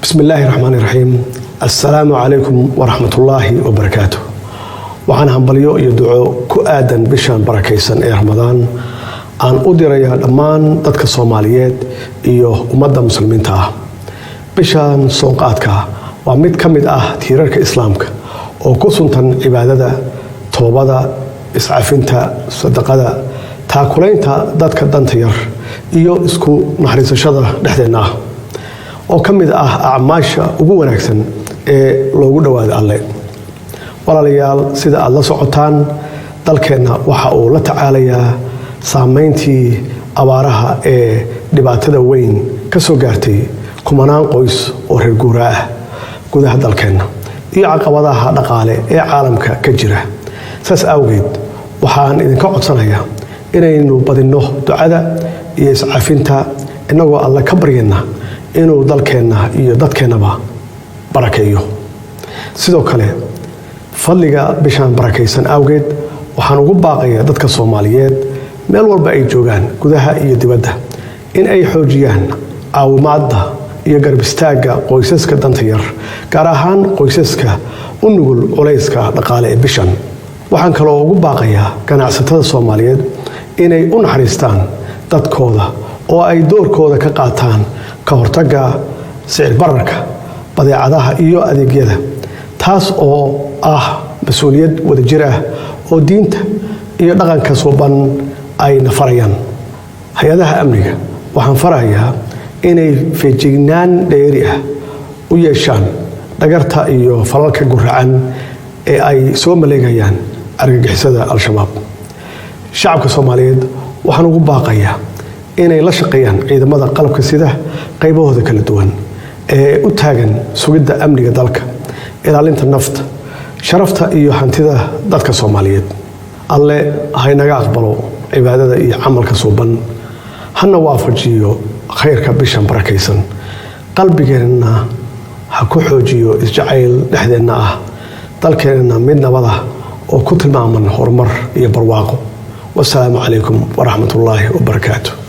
بسم الله الرحمن الرحيم. السلام عليكم ورحمة الله وبركاته. وعن همبليو يدعو كؤادا بشان بركيسان رمضان عن أدريا الأمان ضدك الصوماليات إيوه ومدى مسلمين تاه بشان صنقاتك وعمد كمد تيرارك إسلامك وكسنتن عبادة توبة إسعافينتا صدقادا تاكولينتا ضدك الدنتير إيوه اسكو نحريس الشضر لحدنا oo kamid acmaasha ugu wanaagsan ee loogu dhawaado alle walaalayaal sida aad la socotaan dalkeena waxa uu la tacaalayaa saameyntii abaaraha ee dhibaatada weyn ka soo gaartay kumanaan qoys oo reer guuraa ah gudaha dalkeena iyo caqabadaha dhaqaale ee caalamka ka jira saas awgeed waxaan idinka codsanayaa inaynu badino ducada iyo iscaafinta inagoo alle ka baryana inuu dalkeena iyo dadkeenaba barakeeyo sidoo kale fadliga bishaan barakaysan awgeed waxaan ugu baaqayaa dadka Soomaaliyeed meel walba ay joogaan gudaha iyo dibadda in ay xoojiyaan caawimaadda iyo garab istaagga qoysaska danta yar gaar ahaan qoysaska u nugul culayska dhaqaale ee bishan waxaan kaloo ugu baaqayaa ganacsatada Soomaaliyeed inay u naxariistaan dadkooda oo ay doorkooda ka qaataan ka hortagga sicir bararka badeecadaha iyo adeegyada taas oo mas'uuliyad wadajir ah oo diinta iyo dhaqanka suuban ay nafarayaan hay'adaha amniga waxaan farayaa inay feejignaan dheeri ah u yeeshaan dhagarta iyo falalka guracan ee ay soo maleegayaan argagixisada al-shabaab shacabka Soomaaliyeed waxaan ugu baaqayaa inay la shaqeeyaan ciidamada qalabka sida qaybahooda kala duwan ee u taagan sugidda amniga dalka ilaalinta nafta sharafta iyo hantida dadka Soomaaliyeed alle haynaga aqbalo cibaadada iyo amalka suuban hana waafajiyo khayrka bishan barakaysan qalbigeena ha ku xoojiyo isjacayl dhexdeena dalkeena mid nabad ah oo ku tilmaaman horumar iyo barwaaqo wassalaamu calaykum waraxmatullaahi wabarakaatuh